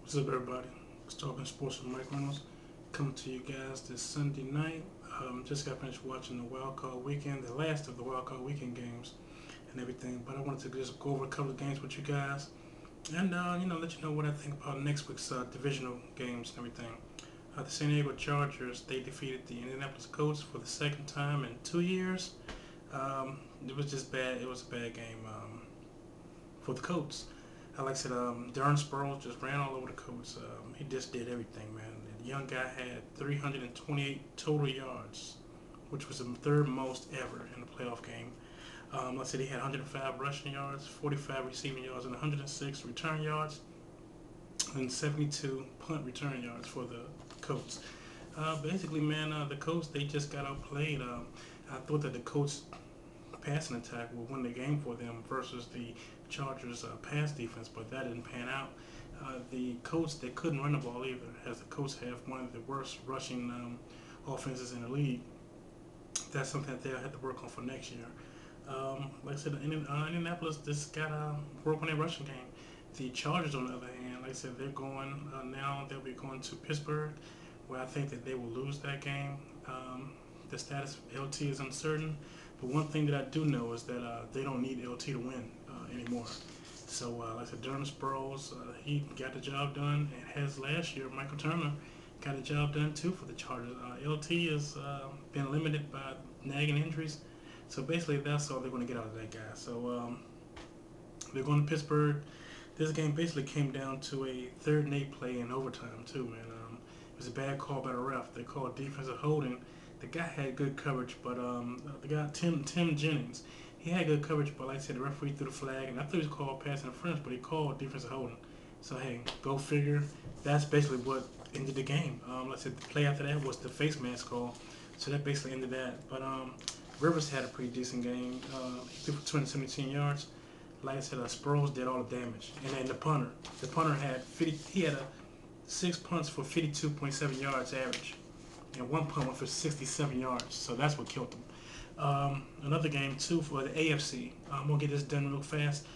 What's up, everybody? It's Talking Sports with Mike Reynolds. Coming to you guys this Sunday night. Just got finished watching the Wild Card Weekend, the last of the Wild Card Weekend games and everything. But I wanted to just go over a couple of games with you guys and let you know what I think about next week's divisional games and everything. The San Diego Chargers, they defeated the Indianapolis Colts for the second time in 2 years. It was just bad. It was a bad game for the Colts. Like I said, Darren Sproles just ran all over the Colts. He just did everything, man. The young guy had 328 total yards, which was the third most ever in a playoff game. Like I said, he had 105 rushing yards, 45 receiving yards, and 106 return yards, and 72 punt return yards for the Colts. Basically, man, the Colts, they just got outplayed. I thought that the Colts passing attack will win the game for them versus the Chargers pass defense, but that didn't pan out. The Colts, they couldn't run the ball either, as the Colts have one of the worst rushing offenses in the league. That's something that they'll have to work on for next year. Like I said, Indianapolis just got to work on their rushing game. The Chargers, on the other hand, like I said, they're going now. They'll be going to Pittsburgh, where I think that they will lose that game. The status of LT is uncertain, but one thing that I do know is that they don't need LT to win anymore. So, like I said, Darren Sproles, he got the job done, and has last year. Michael Turner got the job done too for the Chargers. LT has been limited by nagging injuries, so basically that's all they're going to get out of that guy. So they're going to Pittsburgh. This game basically came down to a 3rd and 8 play in overtime too, man. It was a bad call by the ref. They called defensive holding. The guy had good coverage, but the guy Tim Jennings, he had good coverage, but like I said, the referee threw the flag, and I thought he was called pass interference, but he called defensive holding. So hey, go figure. That's basically what ended the game. Like I said, the play after that was the face mask call, so that basically ended that. But Rivers had a pretty decent game. He threw for 217 yards. Like I said, Sproles did all the damage, and then the punter had 50. He had 6 punts for 52.7 yards average, and 1 punt went for 67 yards. So that's what killed them. Another game too for the AFC. I'm gonna get this done real fast.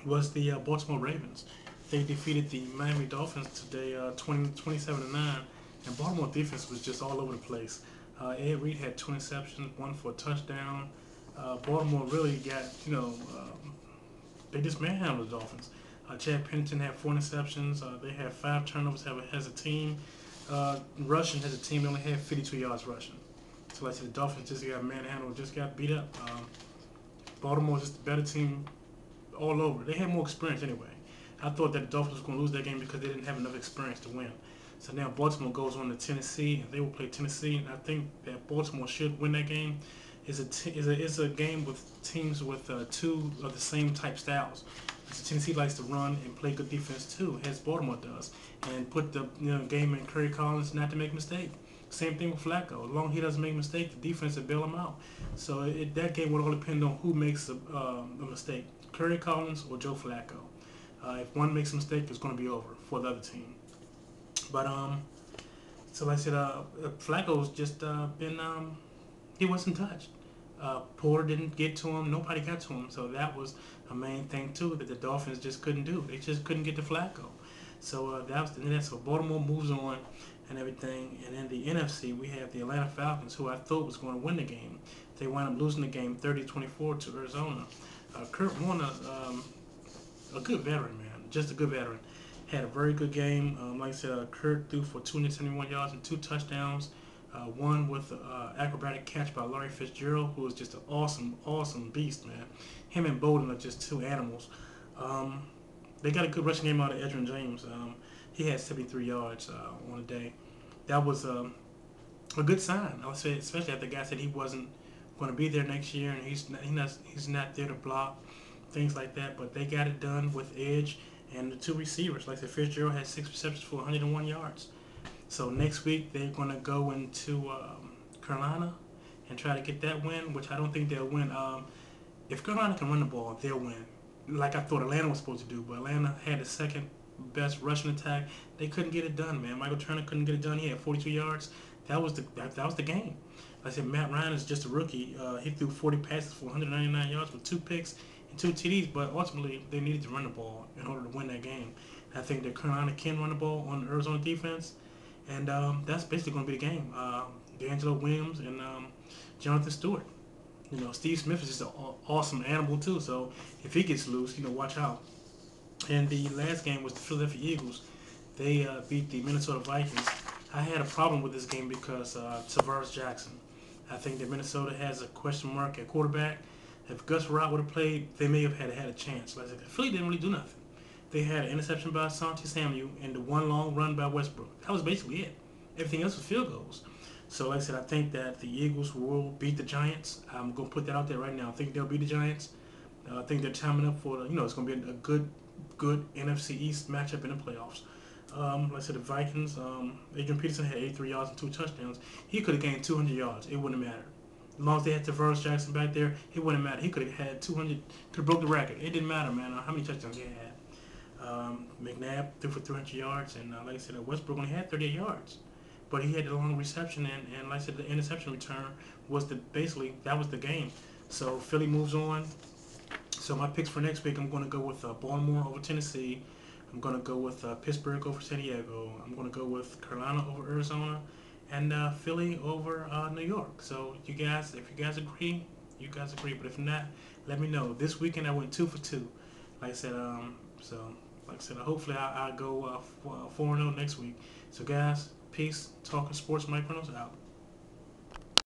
Was the Baltimore Ravens? They defeated the Miami Dolphins today, 27-9, and Baltimore defense was just all over the place. Ed Reed had 2 interceptions, 1 for a touchdown. Baltimore really got, they just manhandled the Dolphins. Chad Pennington had 4 interceptions. They had 5 turnovers as a team. Rushing as a team, they only had 52 yards rushing. So like I said, the Dolphins just got manhandled, just got beat up. Baltimore just a better team all over. They had more experience anyway. I thought that the Dolphins were going to lose that game because they didn't have enough experience to win. So now Baltimore goes on to Tennessee, and they will play Tennessee. And I think that Baltimore should win that game. It's a game with teams with 2 of the same type styles. So Tennessee likes to run and play good defense too, as Baltimore does, and put the game in Curry Collins not to make a mistake. Same thing with Flacco. As long as he doesn't make a mistake, the defense will bail him out. So that game would all depend on who makes a mistake, Curry Collins or Joe Flacco. If one makes a mistake, it's going to be over for the other team. But so like I said, Flacco's just been he wasn't touched. Porter didn't get to him. Nobody got to him. So that was a main thing too that the Dolphins just couldn't do. They just couldn't get to Flacco. So that was the net. So Baltimore moves on and everything. And in the NFC, we have the Atlanta Falcons, who I thought was going to win the game. They wound up losing the game 30-24 to Arizona. Kurt Warner, a good veteran, man, just a good veteran, had a very good game. Like I said, Kurt threw for 271 yards and 2 touchdowns. One with an acrobatic catch by Larry Fitzgerald, who is just an awesome beast, man. Him and Bolden are just 2 animals. They got a good rushing game out of Edgerrin James. He had 73 yards on the day. That was a good sign, I would say, especially after the guy said he wasn't going to be there next year, and he's not there to block, things like that. But they got it done with edge and the 2 receivers. Like I said, Fitzgerald had 6 receptions for 101 yards. So next week they're going to go into Carolina and try to get that win, which I don't think they'll win. If Carolina can run the ball, they'll win. Like I thought Atlanta was supposed to do, but Atlanta had the second best rushing attack. They couldn't get it done, man. Michael Turner couldn't get it done. He had 42 yards. That was the game. Like I said, Matt Ryan is just a rookie. He threw 40 passes for 199 yards with 2 picks and 2 TDs, but ultimately they needed to run the ball in order to win that game. I think that Carolina can run the ball on the Arizona defense, and that's basically going to be the game. D'Angelo Williams and Jonathan Stewart. Steve Smith is just an awesome animal too. So if he gets loose, watch out. And the last game was the Philadelphia Eagles. They beat the Minnesota Vikings. I had a problem with this game because Tavares Jackson. I think that Minnesota has a question mark at quarterback. If Gus Rott would have played, they may have had a chance. Like I said, Philly didn't really do nothing. They had an interception by Asante Samuel and the one long run by Westbrook. That was basically it. Everything else was field goals. So, like I said, I think that the Eagles will beat the Giants. I'm going to put that out there right now. I think they'll beat the Giants. I think they're timing up for, it's going to be a good NFC East matchup in the playoffs. Like I said, the Vikings, Adrian Peterson had 83 yards and 2 touchdowns. He could have gained 200 yards. It wouldn't have mattered. As long as they had Tavares Jackson back there, it wouldn't matter. He could have had 200, could have broke the record. It didn't matter, man, how many touchdowns he had. McNabb threw for 300 yards, and like I said, Westbrook only had 38 yards. But he had the long reception, and like I said, the interception return was that was the game. So Philly moves on. So my picks for next week, I'm going to go with Baltimore over Tennessee. I'm going to go with Pittsburgh over San Diego. I'm going to go with Carolina over Arizona, and Philly over New York. So if you guys agree, you guys agree. But if not, let me know. This weekend I went 2 for 2. Like I said, hopefully I'll go 4-0 next week. So guys, peace. Talking Sports, Mike Reynolds out.